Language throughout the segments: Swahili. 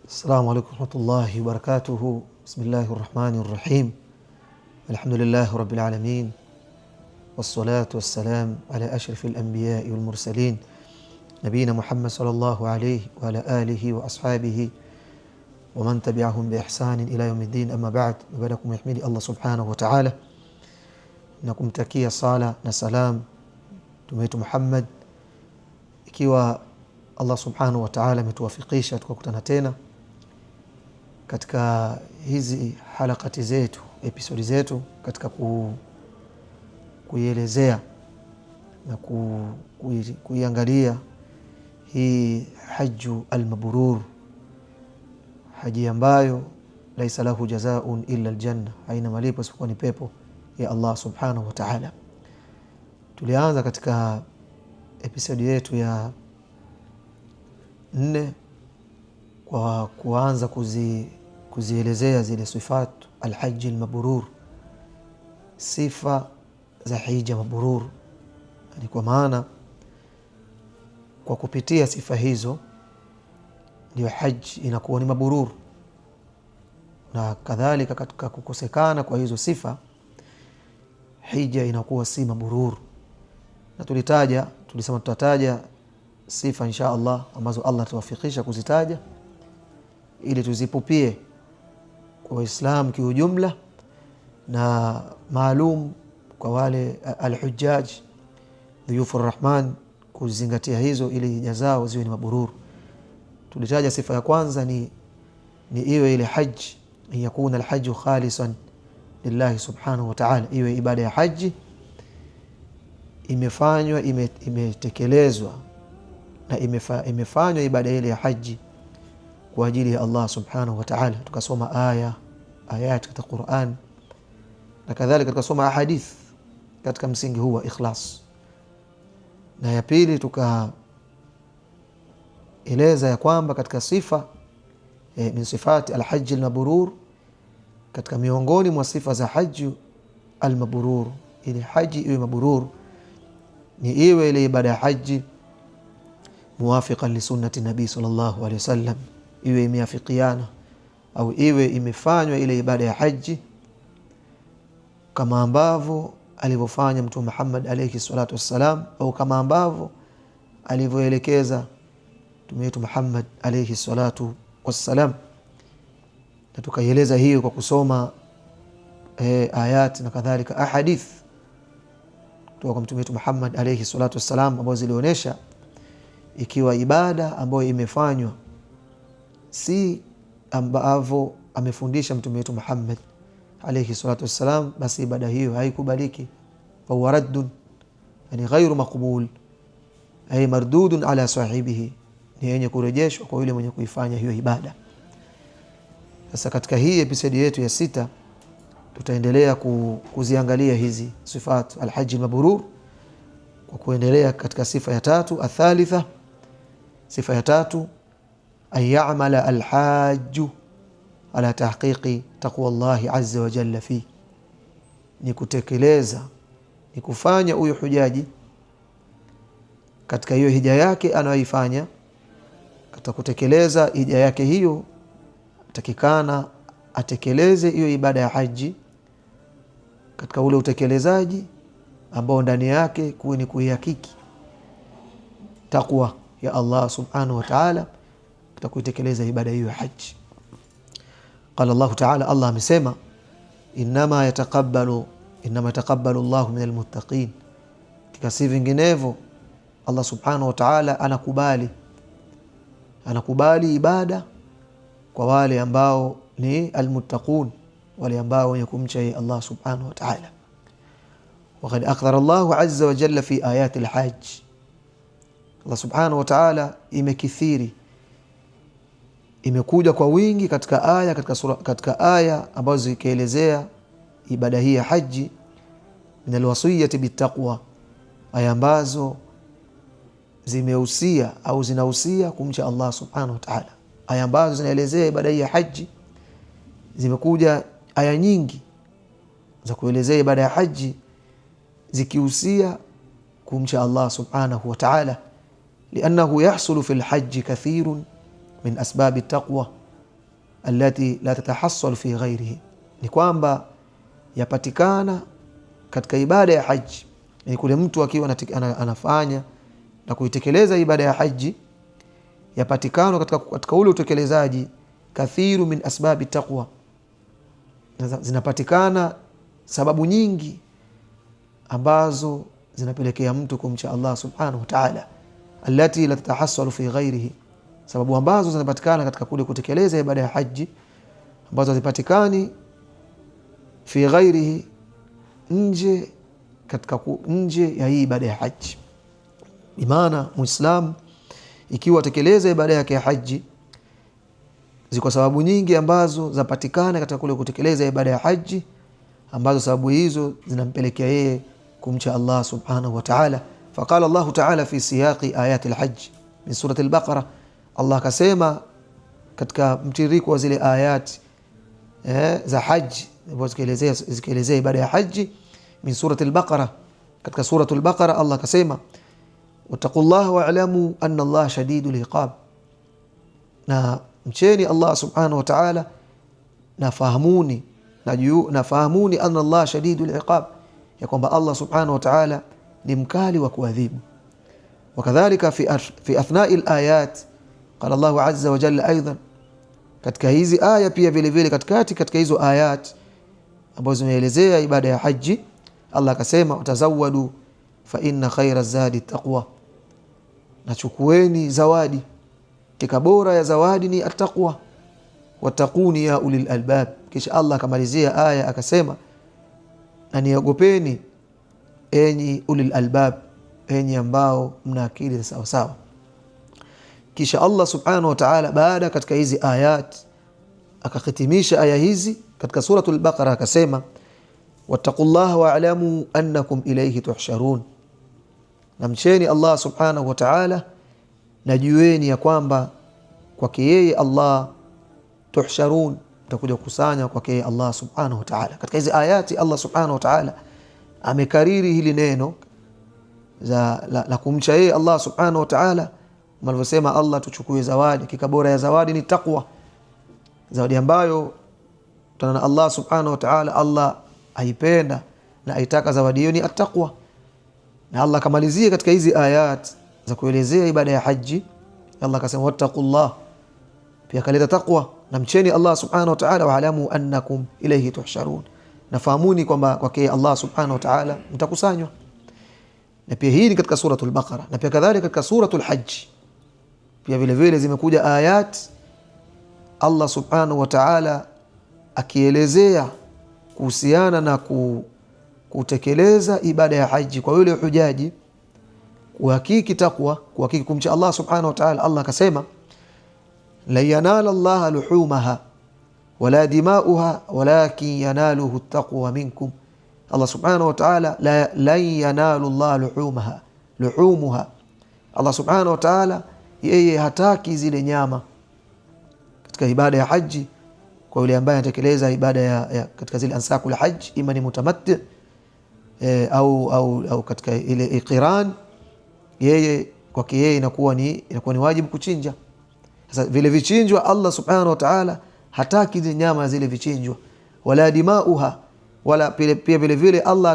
السلام عليكم ورحمة الله وبركاته. بسم الله الرحمن الرحيم. الحمد لله رب العالمين، والصلاة والسلام على أشرف الأنبياء والمرسلين نبينا محمد صلى الله عليه وعلى آله وأصحابه ومن تبعهم بإحسان إلى يوم الدين. أما بعد، ببدأكم يحمد الله سبحانه وتعالى نكم تكيا صلاة نسلام تميت محمد. ikiwa Allah subhanahu wa ta'ala ametuwafikisha tukakutana tena katika hizi halakati zetu, episodi zetu, katika kuielezea na kuiangalia hii hajju al-mabrur, haji ambayo laisa lahu jazaa'un illa al-janna, haina malipo isipokuwa ni pepo ya Allah subhanahu wa ta'ala. Tulianza katika episodi yetu ya 4 kwa kuanza kuzielezea zile sifat al-hajj al-mabrur, sifa za hija mabrur. Ni kwa maana kwa kupitia sifa hizo ndio haji inakuwa ni mabrur, na kadhalika katika kukosekana kwa hizo sifa hija inakuwa si mabrur. Na tulisema tutataja sifa insha Allah ambazo Allah tuwafikisha kuzitaja ili tuzipupie kwa Waislamu kiujumla, na maalum kwa wale al-hujjaj dhuyufur rahman kuzingatia hizo ili jazao ziwe ni maburur. Tulitaja sifa ya kwanza ni iwe ile haji yakuna al-hajju khalisan lillahi subhanahu wa ta'ala, iwe ibada ya haji imefanywa imetekelezwa na imefanywa ibada ile ya haji kwa ajili ya Allah subhanahu wa ta'ala. Tukasoma ayat katika Qur'an na kadhalika tukasoma ahadith katika msingi huu wa ikhlas. Na ya pili tukaeleza ya kwamba katika sifa min sifati al-hajj al-mabrur, katika miongoni mwa sifa za haji al-mabrur, ili haji iwe mabrur ni iwe ile ibada ya haji muwafiqan li sunnati nabii sallallahu alayhi wasallam, iwe imeafikiana au iwe imefanywa ile ibada ya haji kama ambavyo alivyofanya Mtume Muhammad alayhi salatu wassalam, au kama ambavyo alivyoelekeza Mtume wetu Muhammad alayhi salatu wassalam. Na tukaieleza hiyo kwa kusoma ayat na kadhalika ahadith kutoka kwa Mtume wetu Muhammad alayhi salatu wassalam ambazo zilionyesha ikiwa ibada ambayo imefanywa si ambavyo amefundisha Mtume wetu Muhammad alayhi salatu wassalam, basi ibada hiyo haikubaliki, fa huwa raddun, yani ghairu maqbul, ay mardudun ala sahibihi, ni yenye kurejeshwa kwa yule mwenye kuifanya hiyo ibada. Sasa katika hii episodi yetu ya 6 tutaendelea kuziangalia hizi sifat al-hajj al-mabrur kwa kuendelea katika sifa ya 3, athalitha. Sifa ya 3, an ya'mala al-hajj ala tahqiqi taqwa Allah azza wa jalla fi, ni kutekeleza, ni kufanya huyo hujaji katika hiyo hija yake anayoifanya. Katika kutekeleza hija yake hiyo takikana atekeleze hiyo ibada ya haji katika ule utekelezaji ambao ndani yake kuwe ni kuihakiki takwa ya Allah subhanahu wa ta'ala katika kuitekeleza ibada hiyo ya haji. Qala Allah ta'ala, Allah amesema inma yataqabbalu Allahu minal muttaqin, si vinginevyo Allah subhanahu wa ta'ala anakubali ibada kwa wale ambao ni almuttaqun, wale ambao wenye kumcha Allah subhanahu wa ta'ala. وقد أخبر الله عز وجل في آيات الحج، Allah subhanahu wa ta'ala imekithiri, imekuja kwa wingi katika aya katika aya ambazo zikielezea ibada hii ya haji, min alwasiyati bittaqwa, aya ambazo zimehusia au zinahusia kumcha Allah subhanahu wa ta'ala. Aya ambazo zinaelezea ibada hii ya haji, zimekuja aya nyingi za kuelezea ibada ya haji zikihusia kumcha Allah subhanahu wa ta'ala, liannahu yahsulu fil hajji kathirun min asbabi taqwa, allati la tatahassalu fi ghairihi, ni kwamba yapatikana katika ibada ya haji, ni kule mtu akiwa anafanya na kuitekeleza ibada ya haji, yapatikana katika ule utekelezaji kathiru min asbabi taqwa, zinapatikana sababu nyingi ambazo zinapelekea mtu kumcha Allah subhanahu wa ta'ala, allati la tatahassalu fi ghairihi, sababu ambazo zinapatikana katika kule kutekeleza ibada ya haji ambazo hazipatikani fi ghairihi, nje ya hii ibada ya haji. Bimaana Muislamu ikiwa atekeleza ibada yake ya haji, ziko sababu nyingi ambazo zapatikana katika kule kutekeleza ibada ya haji, ambazo sababu hizo zinampelekea yeye kumcha Allah subhanahu wa ta'ala. Faqala Allah ta'ala fi siyaqi ayati al-hajj min surati al-Baqara, Allah kasema katika mtiririko wa zile ayati za haji zikielezea ibada ya haji min surati al-Baqara, katika suratu al-Baqara Allah kasema wattaqullaha wa'lamu anna Allah shadidul iqab, na mcheni Allah subhanahu wa ta'ala na fahamuni anna Allah shadidul iqab, ya kwamba Allah subhanahu wa ta'ala ni mkali wa kuadhibu. Wakadhalika fi athnai al-ayat qala Allah azza wa jalla aidan, katika hizi aya pia vile vile katika hizo ayat ambazo zimeelezea ibada ya haji, Allah akasema watazawadu fa inna khayra zadi taqwa, na chukueni zawadi, kika bora ya zawadi ni at-taqwa, wattaquni ya ulil albab. Kisha Allah akamalizia aya akasema na niogopeni enyi ulil albab, enyi ambao mna akili sawa sawa. Kisha Allah subhanahu wa ta'ala baada katika hizi ayat akahitimisha aya hizi katika suratul Baqara akasema wattaqullaha wa'lamu annakum ilayhi tuhsharun, na mcheni Allah subhanahu wa ta'ala na jueni ya kwamba kwake yeye Allah tuhsharun, mtakuja kukusanya kwake yeye Allah subhanahu wa ta'ala. Katika hizi ayati Allah subhanahu wa ta'ala amekariri hili neno la kumcha yeye Allah subhanahu wa ta'ala, malivyosema Allah tuchukue zawadi, kika bora ya zawadi ni taqwa, zawadi ambayo tunana Allah subhanahu wa ta'ala Allah aipenda na aitaka zawadi hiyo ni at-taqwa. Na Allah kamalizia katika hizi ayat za kuelezea ibada ya haji, Allah akasema wattaqullah, pia kaleta taqwa, na mcheni Allah subhanahu wa ta'ala, wa'lamu annakum ilayhi tuhsharun, nafahamuni kwamba kwake Allah subhanahu wa ta'ala mtakusanywa. Na pia hii ni katika suratul Baqara, na pia kadhalika katika suratul Hajj pia vile vile zimekuja ayat Allah subhanahu wa ta'ala akielezea kuhusiana na kutekeleza ibada ya haji kwa yule hujaji, kuhakiki taqwa, kuhakiki kumcha Allah subhanahu wa ta'ala. Allah akasema la yanala Allah luhumaha wala dimauha walakin yanaluhu at-taqwa minkum. Allah subhanahu wa ta'ala la yanalu Allah luhumuha, Allah subhanahu wa ta'ala yeye hataki zile nyama katika ibada ya haji kwa yule ambaye anatekeleza ibada ya katika zile ansakul hajj, ima ni mutamatti au katika ile iqiran, yeye kwake yeye inakuwa ni wajibu kuchinja. Sasa vile vichinjwa Allah subhanahu wa ta'ala hataki zile nyama zile vichinjwa, wala dimauha, wala pia vile vile Allah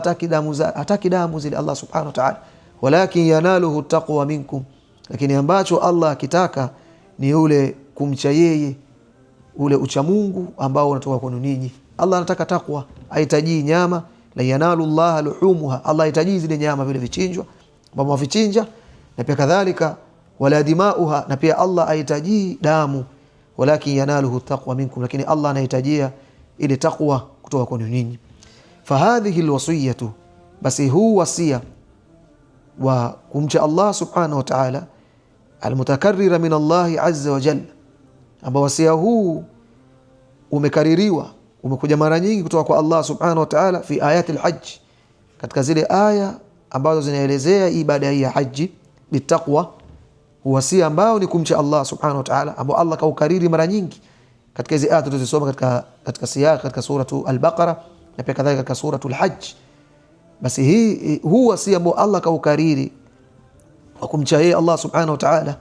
hataki damu zile Allah subhanahu wa ta'ala, walakin yanaluhu taqwa minkum, lakini ambacho Allah akitaka ni ule kumcha yeye, ule ucha Mungu ambao unatoka kwenu ninyi. Allah anataka takwa, hahitaji nyama. La yanalu Allah luhumuha, Allah hahitaji zile nyama vile vichinjwa ambao wavichinja, na pia kadhalika wala dimauha, na pia Allah hahitaji damu, walakin yanaluhu taqwa minkum, lakini Allah anahitajia ile takwa kutoka kwenu ninyi. Fahadhihi alwasiyatu, basi huu wasia wa kumcha Allah subhanahu wa ta'ala almutakarrira min Allah azza wa jalla, ambao wasia huu umekaririwa, umekuja mara nyingi kutoka kwa Allah subhanahu wa ta'ala fi ayati al-hajj, katika zile aya ambazo zinaelezea ibada hii ya haji bitaqwa, wasia ambao ni kumcha Allah subhanahu wa ta'ala, ambao Allah kaukariri mara nyingi katika hizo aya tulizosoma katika siyaq katika suratu al-Baqara na pia kadhalika katika suratu al-Hajj. Basi hii huwa wasia ambao Allah kaukariri wa kumcha yeye Allah subhanahu wa ta'ala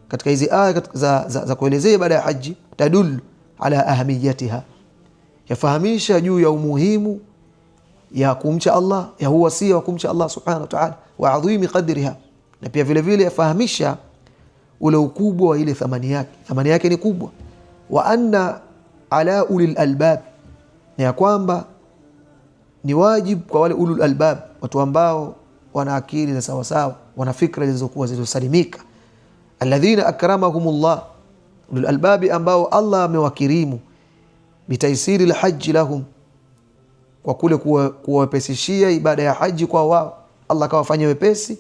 katika hizi aya za kuelezea ibada ya haji, tadul ala ahamiyatiha, yafahamisha juu ya umuhimu ya kumcha Allah, ya wasia wa kumcha Allah subhanahu wa ta'ala, wa adhimi qadriha, na pia vile vile yafahamisha ule ukubwa wa ile thamani yake ni kubwa. Wa anna ala ulil albab, na ya kwamba ni wajib kwa wale ulul albab, watu ambao wana akili za sawa sawa, wana fikra zilizokuwa zilizosalimika, alladhina akramahumullah, ulul albabi ambao Allah amewakirimu, bitaisiri alhajj lahum, kwa kule kuwapesishia ibada ya haji kwa wao. Allah kawafanya wepesi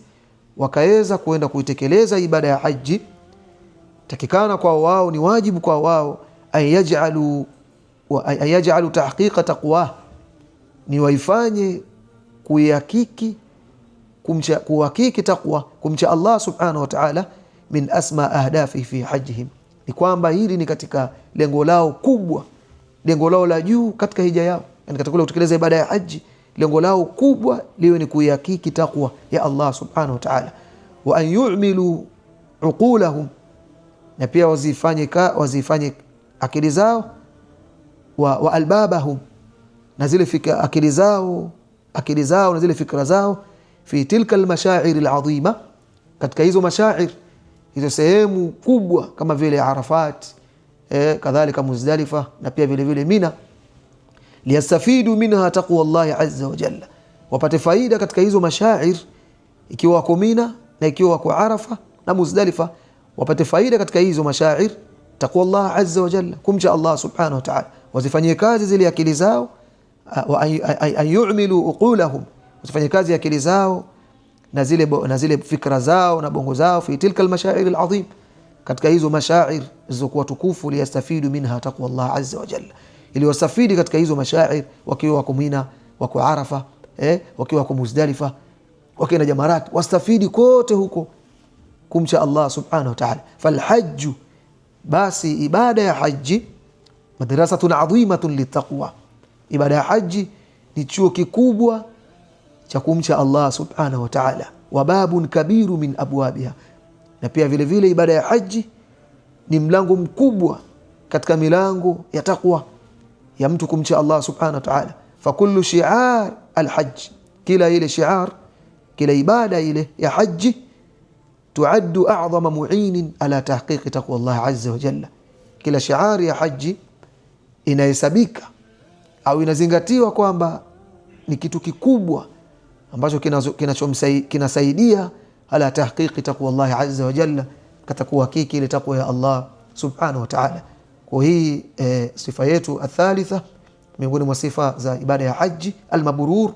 wakaweza kuenda kuitekeleza ibada ya haji. Takikana kwa wao, ni wajibu kwa wao, ayajalu tahqiqa taqwa, ni waifanye kuhakiki taqwa, kumcha Allah subhanahu wa ta'ala, min asma ahdafi fi hajjihim, ni kwamba hili ni katika lengo lao kubwa, lengo lao la juu katika hija yao, yani katika kutekeleza ibada ya haji, lengo lao kubwa liwe ni kuhakiki taqwa ya Allah subhanahu wa ta'ala. Wa an yu'milu uqulahum, na pia wazifanye akili zao, wa albabahum, na zile akili zao na zile fikra zao, fi tilka almashaa'ir alazima, katika hizo mashaa'ir, hizo sehemu kubwa kama vile Arafat, kadhalika Muzdalifa, na pia vile vile Mina, liyastafidu minha taqwa Allah azza wa jalla, wapate faida katika hizo mashaa'ir, ikiwa wako Mina na ikiwa wako Arafa na Muzdalifa, wapate faida katika hizo mashaa'ir, taqwa Allah azza wa jalla, kumcha Allah subhanahu wa ta'ala, wazifanyie kazi zile akili zao, wa an yu'milu uqulahum, wazifanyie kazi akili zao na zile fikra zao na bongo zao, fi tilka almashaa'ir alazim, katika hizo mashaa'ir zilizokuwa tukufu, liyastafidu minha taqwa Allah azza wa jalla, ili wasafidi katika hizo mashaa'ir wakiwa wako Mina, wako Arafa, wakiwa wako Muzdalifa, wakiwa na Jamarat, wastafidi kote huko kumcha Allah subhanahu wa ta'ala. Falhajju, basi ibada ya haji, madrasatun adhimatun litaqwa, ibada ya haji ni chuo kikubwa cha kumcha Allah subhanahu wa ta'ala, wa babun kabiru min abwabiha, na pia vile vile ibada ya haji ni mlango mkubwa katika milango ya taqwa ya mtu kumcha Allah subhanahu wa ta'ala. Fa kullu shi'ar alhajj, kila ile shi'ar, kila ibada ile ya haji, tuaddu a'zama mu'inin ala tahqiqi taqwa Allah azza wa jalla, kila shi'ar ya haji inahesabika au inazingatiwa kwamba ni kitu kikubwa ambacho kinasaidia ala tahqiqi taqwa Allah azza wa jalla, katika kuhakiki ile taqwa ya Allah subhanahu wa ta'ala. Kwa hii sifa yetu athalitha miongoni mwa sifa za ibada ya haji almabrur,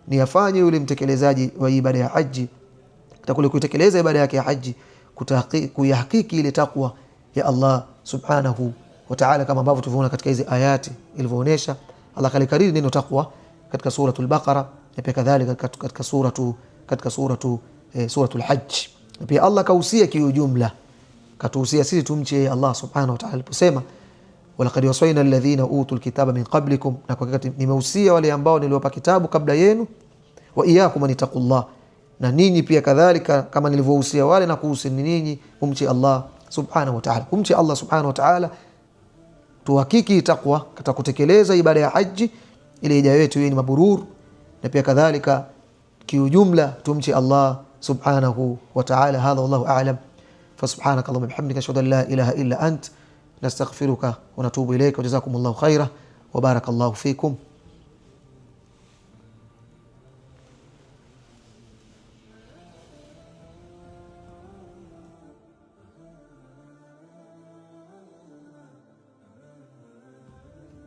ni afanye yule mtekelezaji wa ibada ya haji katika kule kutekeleza ibada yake ya haji, kuyahakiki ile taqwa ya Allah subhanahu wa ta'ala, kama ambavyo tuliona katika hizi ayati ilivyoonyesha. Allah kalikariri neno taqwa katika suratul Baqara, na pia kadhalika katika suratul Hajj. Pia Allah kausia kiujumla, katuhusia sisi tumche Allah subhanahu wa ta'ala aliposema, walaqad wasayna alladhina utul kitaba min qablikum, na kwa hakika nimehusia wale ambao niliwapa kitabu kabla yenu, wa iyyakum an taqullah, na ninyi pia kadhalika kama nilivyohusia wale na kuhusieni ninyi kumche Allah subhanahu wa ta'ala. Kumche Allah subhanahu wa ta'ala, tuhakiki taqwa katika kutekeleza ibada ya haji, ile hija yetu ni mabrur, na pia kadhalika kiujumla tumche Allah subhanahu wa ta'ala. Hadha wallahu a'lam. فسبحانك اللهم وبحمدك اشهد ان لا اله الا انت نستغفرك ونتوب اليك وجزاكم الله خيرا وبارك الله فيكم.